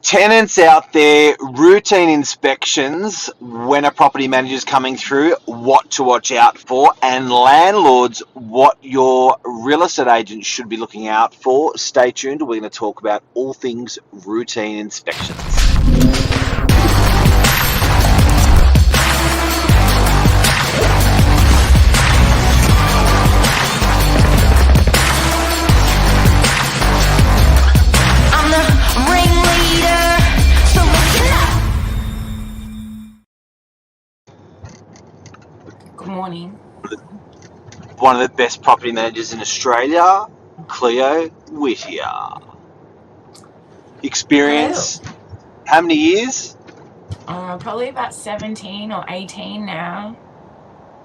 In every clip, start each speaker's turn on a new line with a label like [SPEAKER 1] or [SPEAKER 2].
[SPEAKER 1] Tenants out there, routine inspections when a property manager is coming through, what to watch out for, and landlords, what your real estate agent should be looking out for. Stay tuned. We're going to talk about all things routine inspections.
[SPEAKER 2] Good morning.
[SPEAKER 1] One of the best property managers in Australia, Cleo Whittier. Experience, how many years?
[SPEAKER 2] Probably about 17 or 18 now.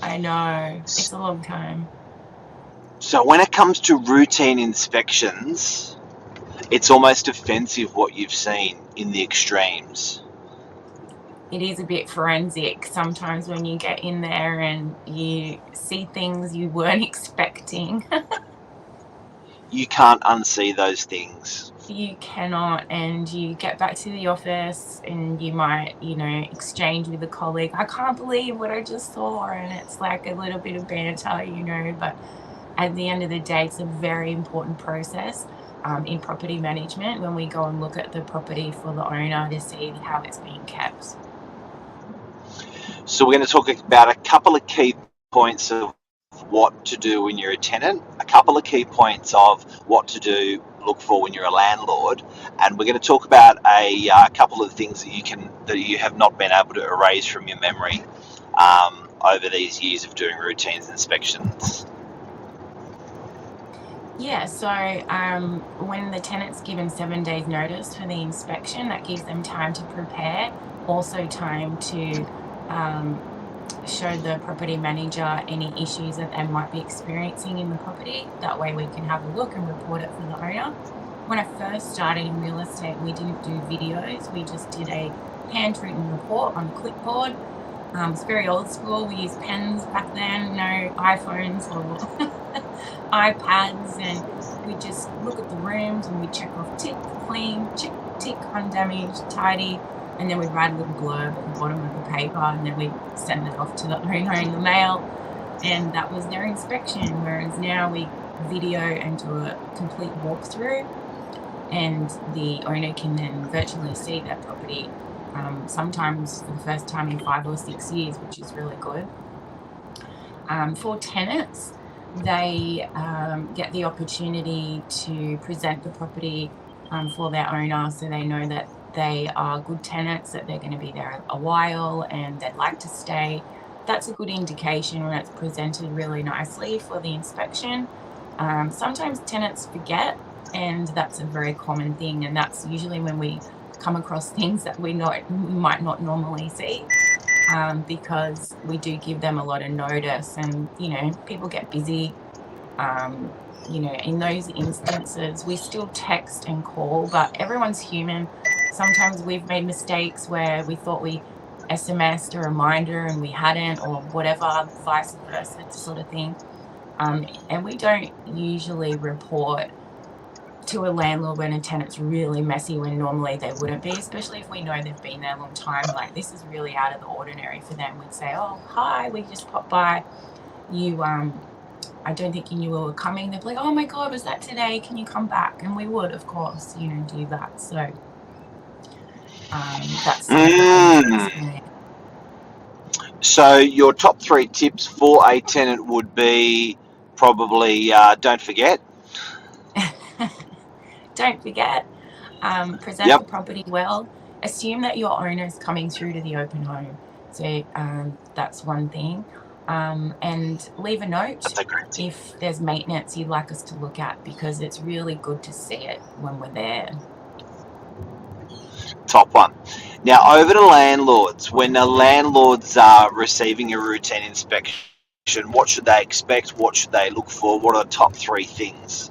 [SPEAKER 2] I know, it's a long time.
[SPEAKER 1] So when it comes to routine inspections, it's almost offensive what you've seen in the extremes.
[SPEAKER 2] It is a bit forensic sometimes when you get in there and you see things you weren't expecting.
[SPEAKER 1] You can't unsee those things.
[SPEAKER 2] You cannot, and you get back to the office and you might, exchange with a colleague, I can't believe what I just saw, and it's like a little bit of banter, but at the end of the day, it's a very important process in property management when we go and look at the property for the owner to see how it's being kept.
[SPEAKER 1] So we're going to talk about a couple of key points of what to do when you're a tenant, a couple of key points of what to do, look for when you're a landlord, and we're going to talk about a couple of things that you have not been able to erase from your memory over these years of doing routine inspections.
[SPEAKER 2] Yeah, so when the tenant's given 7 days notice for the inspection, that gives them time to prepare, also time to show the property manager any issues that they might be experiencing in the property. That way we can have a look and report it for the owner. When I first started in real estate, we didn't do videos. We just did a handwritten report on a clipboard. It's very old school. We used pens back then, no iPhones or iPads, and we just look at the rooms and we check off tick, clean, tick, undamaged, tidy, and then we'd write a little blurb at the bottom of the paper, and then we'd send it off to the owner in the mail, and that was their inspection. Whereas now we video and do a complete walkthrough, and the owner can then virtually see their property, sometimes for the first time in 5 or 6 years, which is really good. For tenants, they get the opportunity to present the property for their owner, so they know that they are good tenants, that they're going to be there a while and they'd like to stay. That's a good indication when it's presented really nicely for the inspection. Sometimes tenants forget, and that's a very common thing, and that's usually when we come across things that we might not normally see, because we do give them a lot of notice, and people get busy. In those instances we still text and call, but everyone's human. Sometimes we've made mistakes where we thought we SMS'd a reminder and we hadn't, or whatever, vice versa sort of thing. And we don't usually report to a landlord when a tenant's really messy, when normally they wouldn't be, especially if we know they've been there a long time. Like, this is really out of the ordinary for them. We'd say, oh, hi, we just popped by. I don't think you knew we were coming. They'd be like, oh my God, was that today? Can you come back? And we would, of course, do that. So that's
[SPEAKER 1] So your top 3 tips for a tenant would be probably don't forget.
[SPEAKER 2] Don't forget. Present the property well. Assume that your owner is coming through to the open home. So that's one thing. And leave a note if there's maintenance you'd like us to look at, because it's really good to see it when we're there.
[SPEAKER 1] Top one. Now, over to landlords. When the landlords are receiving a routine inspection, what should they expect? What should they look for? What are the top 3 things?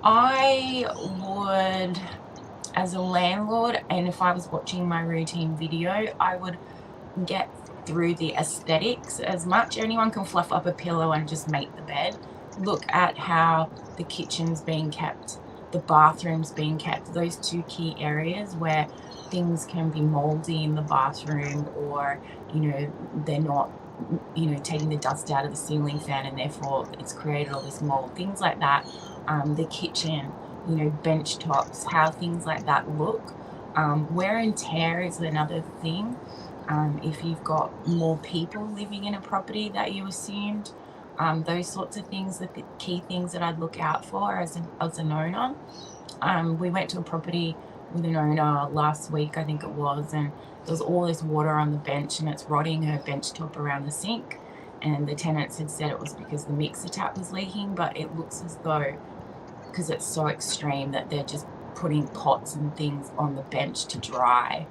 [SPEAKER 2] I would, as a landlord, and if I was watching my routine video, I would get through the aesthetics as much. Anyone can fluff up a pillow and just make the bed. Look at how the kitchen's being kept. the bathrooms being kept, those two key areas where things can be moldy in the bathroom, or, you know, they're not, you know, taking the dust out of the ceiling fan and therefore it's created all this mold, things like that. The kitchen, you know, bench tops, how things like that look. Wear and tear is another thing. If you've got more people living in a property that you assumed, those sorts of things are the key things that I'd look out for as an owner. We went to a property with an owner last week, I think it was, and there was all this water on the bench and it's rotting her bench top around the sink. And the tenants had said it was because the mixer tap was leaking, but it looks as though, because it's so extreme, that they're just putting pots and things on the bench to dry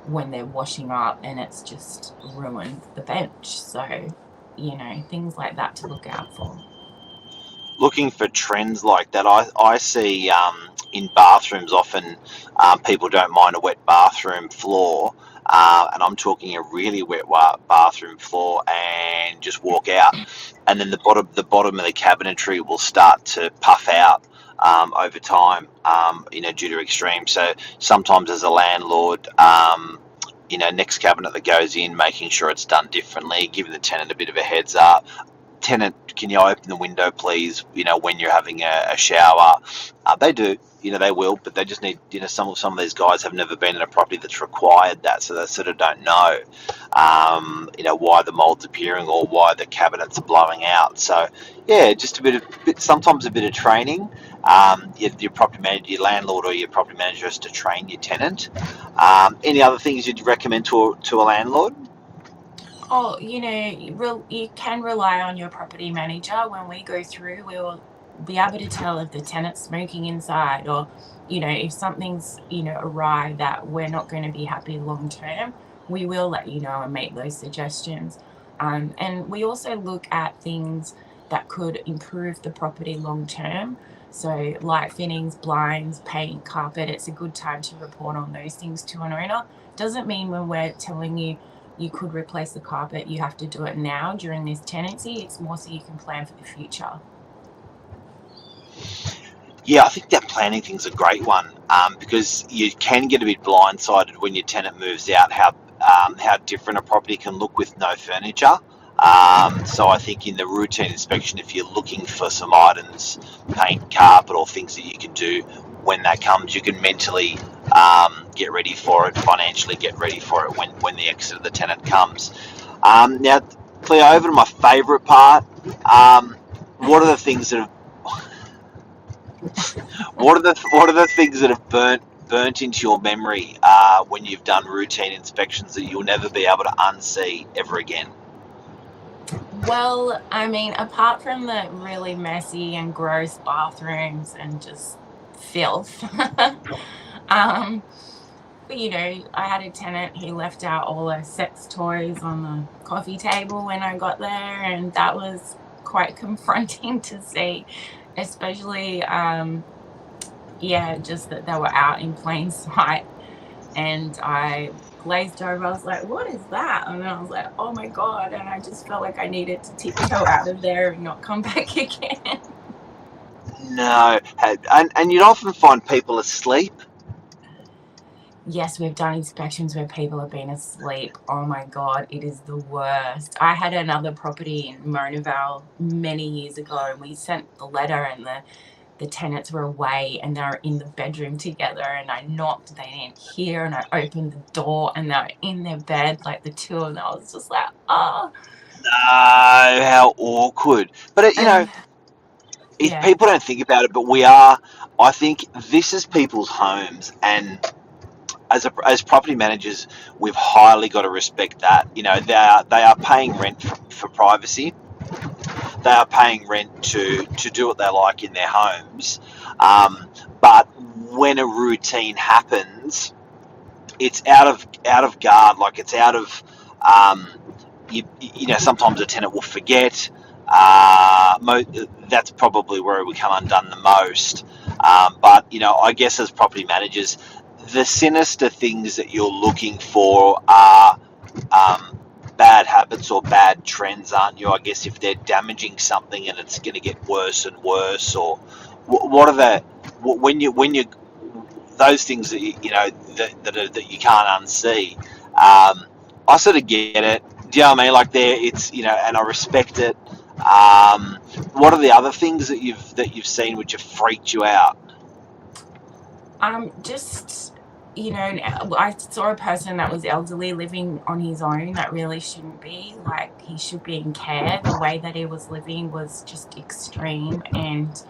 [SPEAKER 2] when they're washing up, and it's just ruined the bench. So, you know, things like that to look out for.
[SPEAKER 1] Looking for trends like that, I see in bathrooms often people don't mind a wet bathroom floor, and I'm talking a really wet bathroom floor, and just walk out, and then the bottom of the cabinetry will start to puff out over time, you know, due to extreme. So sometimes as a landlord, you know, next cabinet that goes in, making sure it's done differently, giving the tenant a bit of a heads up. Tenant, can you open the window, please? You know, when you're having a shower, they do. You know, they will, but they just need. You know, some of these guys have never been in a property that's required that, so they sort of don't know. You know, why the mold's appearing or why the cabinets are blowing out. So, yeah, just sometimes a bit of training. Your property manager, your landlord, or your property manager has to train your tenant. Any other things you'd recommend to a landlord?
[SPEAKER 2] Oh, you know, you can rely on your property manager. When we go through, we will be able to tell if the tenant's smoking inside, or, you know, if something's, you know, awry that we're not going to be happy long term, we will let you know and make those suggestions. And we also look at things that could improve the property long term. So light fittings, blinds, paint, carpet, it's a good time to report on those things to an owner. Doesn't mean when we're telling you you could replace the carpet, you have to do it now during this tenancy. It's more so you can plan for the future.
[SPEAKER 1] Yeah, I think that planning thing's a great one, because you can get a bit blindsided when your tenant moves out, how different a property can look with no furniture. So I think in the routine inspection, if you're looking for some items, paint, carpet, or things that you can do when that comes, you can mentally get ready for it, financially get ready for it when the exit of the tenant comes. Now, Cleo, over to my favourite part. What are the things that have what are the things that have burnt into your memory when you've done routine inspections that you'll never be able to unsee ever again?
[SPEAKER 2] Well, I mean, apart from the really messy and gross bathrooms and just filth, um, but, you know, I had a tenant who left out all her sex toys on the coffee table when I got there, and that was quite confronting to see, especially, yeah, just that they were out in plain sight. And I glazed over. I was like, what is that? And then I was like, oh my God. And I just felt like I needed to tiptoe out of there and not come back again.
[SPEAKER 1] No, and you'd often find people asleep.
[SPEAKER 2] Yes, we've done inspections where people have been asleep. Oh my God, it is the worst. I had another property in Mona Vale many years ago, and we sent the letter, and the tenants were away and they were in the bedroom together, and I knocked, they didn't hear, and I opened the door and they were in their bed, like the two of them. I was just like, oh.
[SPEAKER 1] No, how awkward. But you know, if
[SPEAKER 2] Yeah.
[SPEAKER 1] people don't think about it, but we are. I think this is people's homes, and as property managers, we've highly got to respect that. You know, they are paying rent for privacy. They are paying rent to do what they like in their homes. But when a routine happens, it's out of guard. Like, it's out of you know, sometimes a tenant will forget. That's probably where we come undone the most. But you know, I guess as property managers, the sinister things that you're looking for are bad habits or bad trends, aren't you? I guess if they're damaging something and it's going to get worse and worse, or what are the when you those things that that you can't unsee. I sort of get it. Do you know what I mean? Like there, it's and I respect it. What are the other things that you've seen which have freaked you out?
[SPEAKER 2] Just, I saw a person that was elderly living on his own that really shouldn't be. Like, he should be in care. The way that he was living was just extreme, and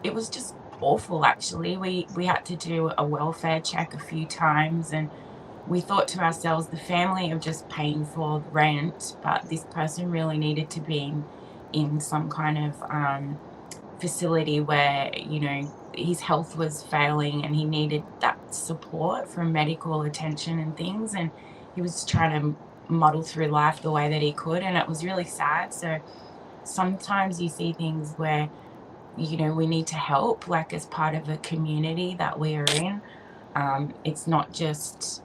[SPEAKER 2] it was just awful, actually. We had to do a welfare check a few times, and we thought to ourselves, the family are just paying for rent, but this person really needed to be in some kind of facility where his health was failing and he needed that support from medical attention and things, and he was trying to muddle through life the way that he could, and it was really sad. So sometimes you see things where we need to help, like, as part of a community that we are in. It's not just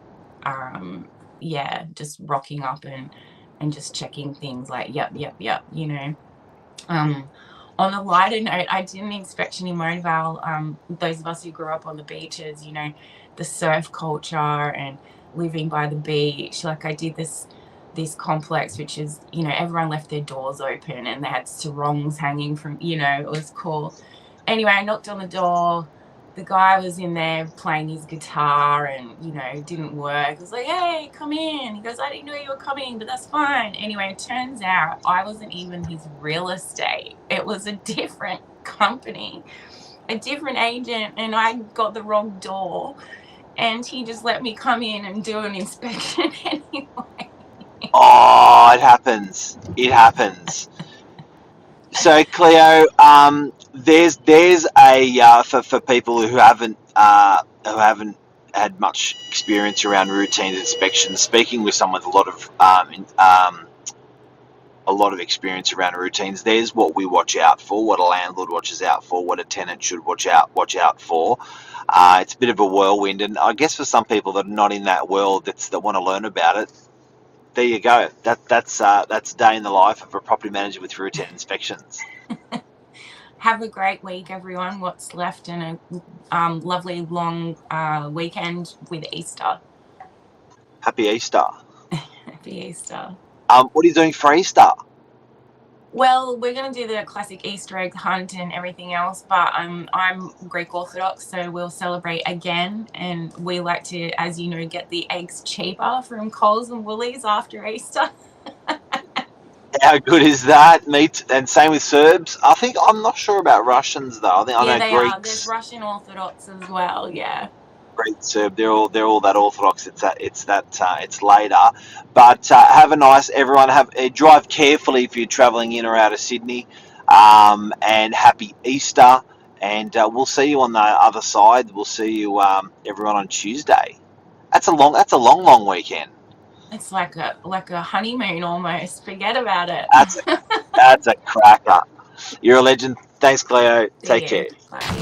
[SPEAKER 2] just rocking up and just checking things like yep. On a lighter note, I did an inspection in Vale. Those of us who grew up on the beaches, the surf culture and living by the beach. Like, I did this complex, which is, everyone left their doors open and they had sarongs hanging from, it was cool. Anyway, I knocked on the door. The guy was in there playing his guitar and, it didn't work. I was like, hey, come in. He goes, I didn't know you were coming, but that's fine. Anyway, it turns out I wasn't even his real estate. It was a different company, a different agent, and I got the wrong door. And he just let me come in and do an inspection anyway.
[SPEAKER 1] Oh, it happens. It happens. So, Cleo, there's a for people who haven't had much experience around routine inspections. Speaking with someone with a lot of experience around routines, there's what we watch out for, what a landlord watches out for, what a tenant should watch out for. It's a bit of a whirlwind, and I guess for some people that are not in that world, that want to learn about it, there you go. That's a day in the life of a property manager with routine inspections.
[SPEAKER 2] Have a great week, everyone. What's left in a lovely long weekend with Easter.
[SPEAKER 1] Happy Easter.
[SPEAKER 2] Happy Easter.
[SPEAKER 1] What are you doing for Easter?
[SPEAKER 2] Well, we're going to do the classic Easter egg hunt and everything else, but I'm Greek Orthodox, so we'll celebrate again, and we like to, as you know, get the eggs cheaper from Coles and Woolies after Easter.
[SPEAKER 1] How good is that? And same with Serbs. I'm not sure about Russians though. I know
[SPEAKER 2] they
[SPEAKER 1] Greeks.
[SPEAKER 2] are. There's Russian Orthodox as well. Yeah.
[SPEAKER 1] Greek, Serb, they're all that Orthodox. It's later, but have a nice everyone. Drive carefully if you're travelling in or out of Sydney, and happy Easter. And we'll see you on the other side. We'll see you everyone on Tuesday. That's a long weekend.
[SPEAKER 2] It's like a honeymoon almost. Forget about it.
[SPEAKER 1] That's a cracker. You're a legend. Thanks, Cleo. Take care.
[SPEAKER 2] Bye.